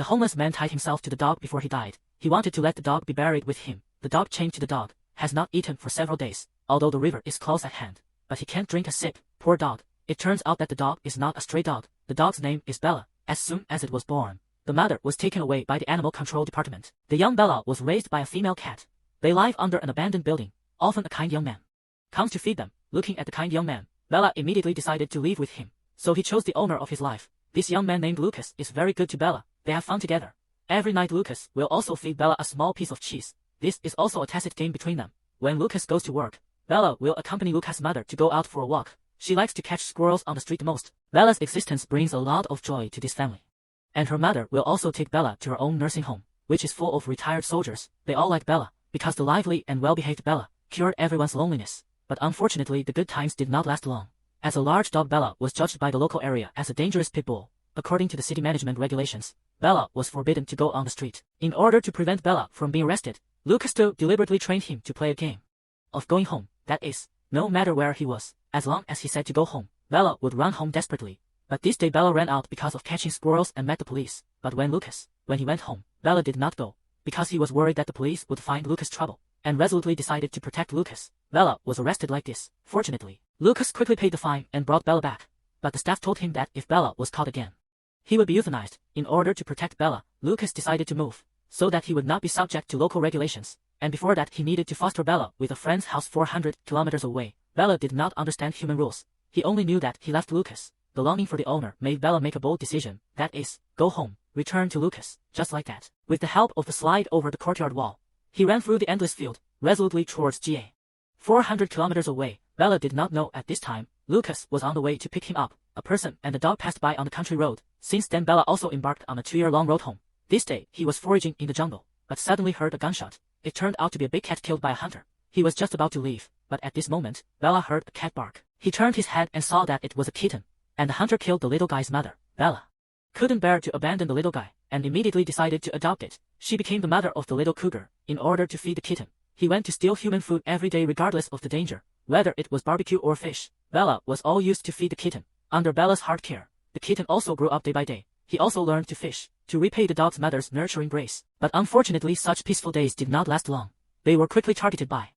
The homeless man tied himself to the dog before he died. He wanted to let the dog be buried with him. The dog chained to the dog has not eaten for several days, although the river is close at hand. But he can't drink a sip. Poor dog. It turns out that the dog is not a stray dog. The dog's name is Bella. As soon as it was born, the mother was taken away by the animal control department. The young Bella was raised by a female cat. They live under an abandoned building. Often a kind young man comes to feed them. Looking at the kind young man, Bella immediately decided to live with him. So he chose the owner of his life. This young man named Lucas is very good to Bella. They have fun together. Every night Lucas will also feed Bella a small piece of cheese. This is also a tacit game between them. When Lucas goes to work, Bella will accompany Lucas' mother to go out for a walk. She likes to catch squirrels on the street the most. Bella's existence brings a lot of joy to this family. And her mother will also take Bella to her own nursing home, which is full of retired soldiers. They all like Bella, because the lively and well-behaved Bella cured everyone's loneliness. But unfortunately the good times did not last long. As a large dog, Bella was judged by the local area as a dangerous pit bull. According to the city management regulations, Bella was forbidden to go on the street. In order to prevent Bella from being arrested, Lucas deliberately trained him to play a game of going home. That is, no matter where he was, as long as he said to go home, Bella would run home desperately. But this day Bella ran out because of catching squirrels and met the police. But when he went home, Bella did not go, because he was worried that the police would find Lucas trouble, and resolutely decided to protect Lucas. Bella was arrested like this. Fortunately, Lucas quickly paid the fine and brought Bella back. But the staff told him that if Bella was caught again, he would be euthanized. In order to protect Bella, Lucas decided to move, so that he would not be subject to local regulations. And before that he needed to foster Bella with a friend's house 400 kilometers away. Bella did not understand human rules. He only knew that he left Lucas. The longing for the owner made Bella make a bold decision, that is, go home, return to Lucas, just like that. With the help of the slide over the courtyard wall, he ran through the endless field, resolutely towards GA. 400 kilometers away, Bella did not know at this time, Lucas was on the way to pick him up. A person and a dog passed by on the country road. Since then Bella also embarked on a 2-year-long road home. This day, he was foraging in the jungle, but suddenly heard a gunshot. It turned out to be a big cat killed by a hunter. He was just about to leave, but at this moment, Bella heard a cat bark. He turned his head and saw that it was a kitten, and the hunter killed the little guy's mother. Bella couldn't bear to abandon the little guy, and immediately decided to adopt it. She became the mother of the little cougar. In order to feed the kitten, he went to steal human food every day regardless of the danger, whether it was barbecue or fish. Bella was all used to feed the kitten. Under Bella's hard care, the kitten also grew up day by day. He also learned to fish, to repay the dog's mother's nurturing grace. But unfortunately such peaceful days did not last long. They were quickly targeted by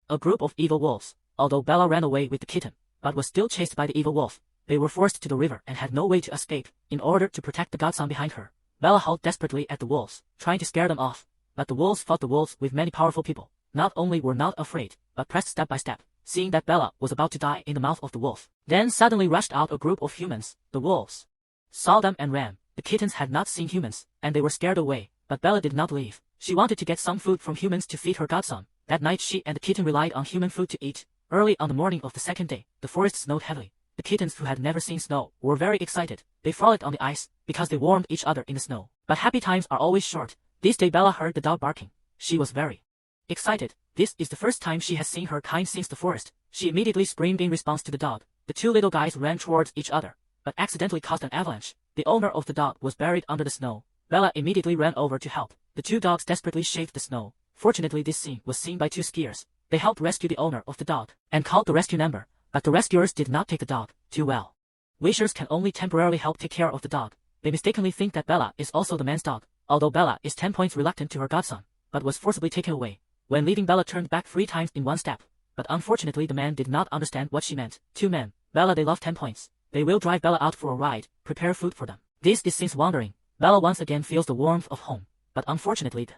a group of evil wolves. Although Bella ran away with the kitten, but was still chased by the evil wolf, they were forced to the river and had no way to escape. In order to protect the godson behind her, Bella hauled desperately at the wolves, trying to scare them off. But the wolves fought the wolves with many powerful people. Not only were not afraid, but pressed step by step, seeing that Bella was about to die in the mouth of the wolf. Then suddenly rushed out a group of humans. The wolves saw them and ran. The kittens had not seen humans, and they were scared away. But Bella did not leave. She wanted to get some food from humans to feed her godson. That night she and the kitten relied on human food to eat. Early on the morning of the second day, the forest snowed heavily. The kittens, who had never seen snow, were very excited. They frolicked on the ice, because they warmed each other in the snow. But happy times are always short. This day Bella heard the dog barking. She was very excited. This is the first time she has seen her kind since the forest. She immediately screamed in response to the dog. The two little guys ran towards each other, but accidentally caused an avalanche. The owner of the dog was buried under the snow. Bella immediately ran over to help. The two dogs desperately shaved the snow. Fortunately this scene was seen by two skiers. They helped rescue the owner of the dog, and called the rescue number, but the rescuers did not take the dog too well. Wishers can only temporarily help take care of the dog. They mistakenly think that Bella is also the man's dog, although Bella is 10 points reluctant to her godson, but was forcibly taken away. When leaving, Bella turned back 3 times in one step, but unfortunately the man did not understand what she meant. Two men, Bella, they love 10 points. They will drive Bella out for a ride, prepare food for them. This is since wandering. Bella once again feels the warmth of home, but unfortunately the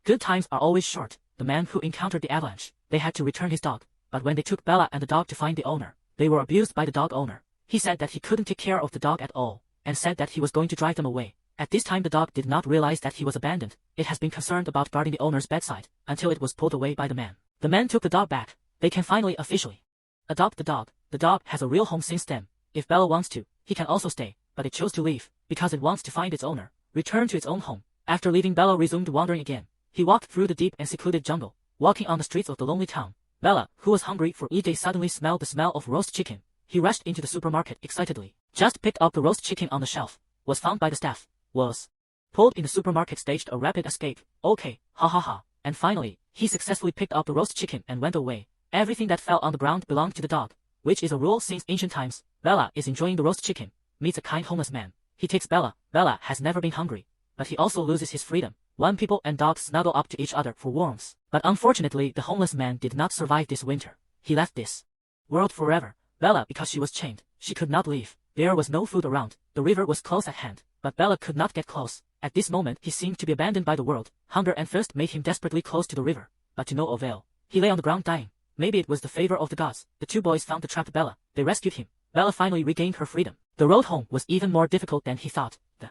good times are always short. The man who encountered the avalanche, they had to return his dog, but when they took Bella and the dog to find the owner, they were abused by the dog owner. He said that he couldn't take care of the dog at all, and said that he was going to drive them away. At this time the dog did not realize that he was abandoned. It has been concerned about guarding the owner's bedside, until it was pulled away by the man. The man took the dog back. They can finally officially adopt the dog. The dog has a real home since then. If Bella wants to, he can also stay, but it chose to leave, because it wants to find its owner, return to its own home. After leaving, Bella resumed wandering again. He walked through the deep and secluded jungle, walking on the streets of the lonely town. Bella, who was hungry for each day, suddenly smelled the smell of roast chicken. He rushed into the supermarket excitedly. Just picked up the roast chicken on the shelf. Was found by the staff. Was pulled in the supermarket, staged a rapid escape. Okay, ha ha ha. And finally, he successfully picked up the roast chicken and went away. Everything that fell on the ground belonged to the dog, which is a rule since ancient times. Bella is enjoying the roast chicken, meets a kind homeless man. He takes Bella. Bella has never been hungry, but he also loses his freedom. When people and dogs snuggle up to each other for warmth. But unfortunately, the homeless man did not survive this winter. He left this world forever. Bella, because she was chained, she could not leave. There was no food around. The river was close at hand, but Bella could not get close. At this moment, he seemed to be abandoned by the world. Hunger and thirst made him desperately close to the river, but to no avail. He lay on the ground dying. Maybe it was the favor of the gods. The two boys found the trapped Bella. They rescued him. Bella finally regained her freedom. The road home was even more difficult than he thought. The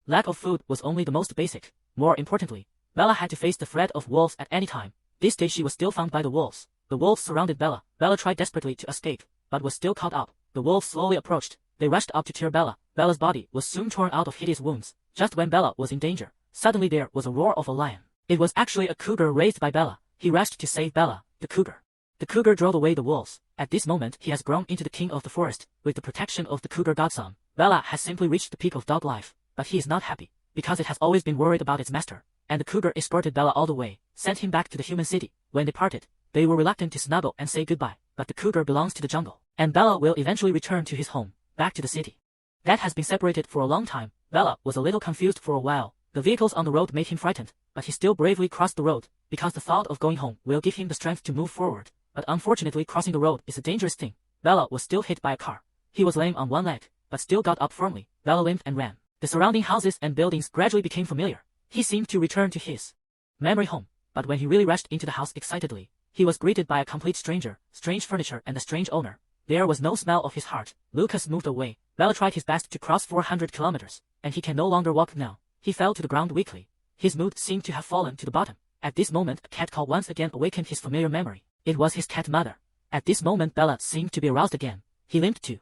lack of food was only the most basic. More importantly, Bella had to face the threat of wolves at any time. This day she was still found by the wolves. The wolves surrounded Bella. Bella tried desperately to escape, but was still caught up. The wolves slowly approached. They rushed up to tear Bella. Bella's body was soon torn out of hideous wounds. Just when Bella was in danger, suddenly there was a roar of a lion. It was actually a cougar raised by Bella. He rushed to save Bella. The cougar drove away the wolves. At this moment, he has grown into the king of the forest. With the protection of the cougar godson, Bella has simply reached the peak of dog life. But he is not happy, because it has always been worried about its master. And the cougar escorted Bella all the way, sent him back to the human city. When they parted, they were reluctant to snuggle and say goodbye. But the cougar belongs to the jungle, and Bella will eventually return to his home, back to the city. That has been separated for a long time. Bella was a little confused for a while. The vehicles on the road made him frightened, but he still bravely crossed the road, because the thought of going home will give him the strength to move forward. But unfortunately, crossing the road is a dangerous thing. Bella was still hit by a car. He was lame on one leg, but still got up firmly. Bella limped and ran. The surrounding houses and buildings gradually became familiar. He seemed to return to his memory home, but when he really rushed into the house excitedly, he was greeted by a complete stranger, strange furniture and a strange owner. There was no smell of his heart. Lucas moved away. Bella tried his best to cross 400 kilometers, and he can no longer walk now. He fell to the ground weakly. His mood seemed to have fallen to the bottom. At this moment, a cat call once again awakened his familiar memory. It was his cat mother. At this moment, Bella seemed to be aroused again. He limped to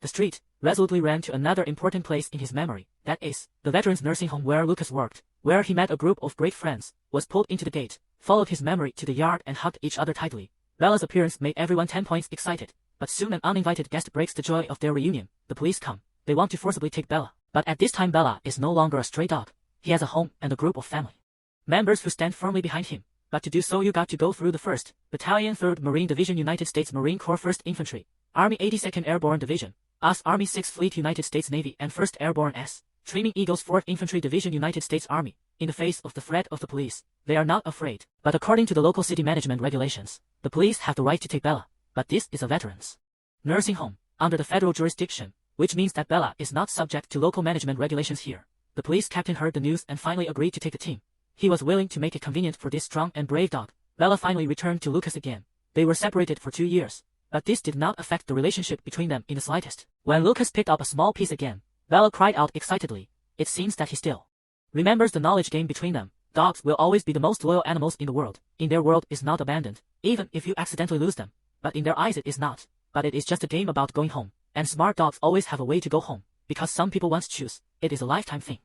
the street, resolutely ran to another important place in his memory, that is, the veterans nursing home where Lucas worked, where he met a group of great friends, was pulled into the gate, followed his memory to the yard and hugged each other tightly. Bella's appearance made everyone 10 points excited, but soon an uninvited guest breaks the joy of their reunion. The police come. They want to forcibly take Bella, but at this time Bella is no longer a stray dog. He has a home and a group of family members who stand firmly behind him. But to do so you got to go through the 1st Battalion 3rd Marine Division United States Marine Corps 1st Infantry, Army 82nd Airborne Division, US Army 6th Fleet United States Navy and 1st Airborne S. Training Eagles 4th Infantry Division United States Army. In the face of the threat of the police, they are not afraid. But according to the local city management regulations, the police have the right to take Bella. But this is a veterans nursing home, under the federal jurisdiction, which means that Bella is not subject to local management regulations here. The police captain heard the news and finally agreed to take the team. He was willing to make it convenient for this strong and brave dog. Bella finally returned to Lucas again. They were separated for 2 years, but this did not affect the relationship between them in the slightest. When Lucas picked up a small piece again, Bella cried out excitedly. It seems that he still remembers the knowledge game between them. Dogs will always be the most loyal animals in the world. In their world is not abandoned, even if you accidentally lose them. But in their eyes it is not. But it is just a game about going home. And smart dogs always have a way to go home, because some people once choose. It is a lifetime thing.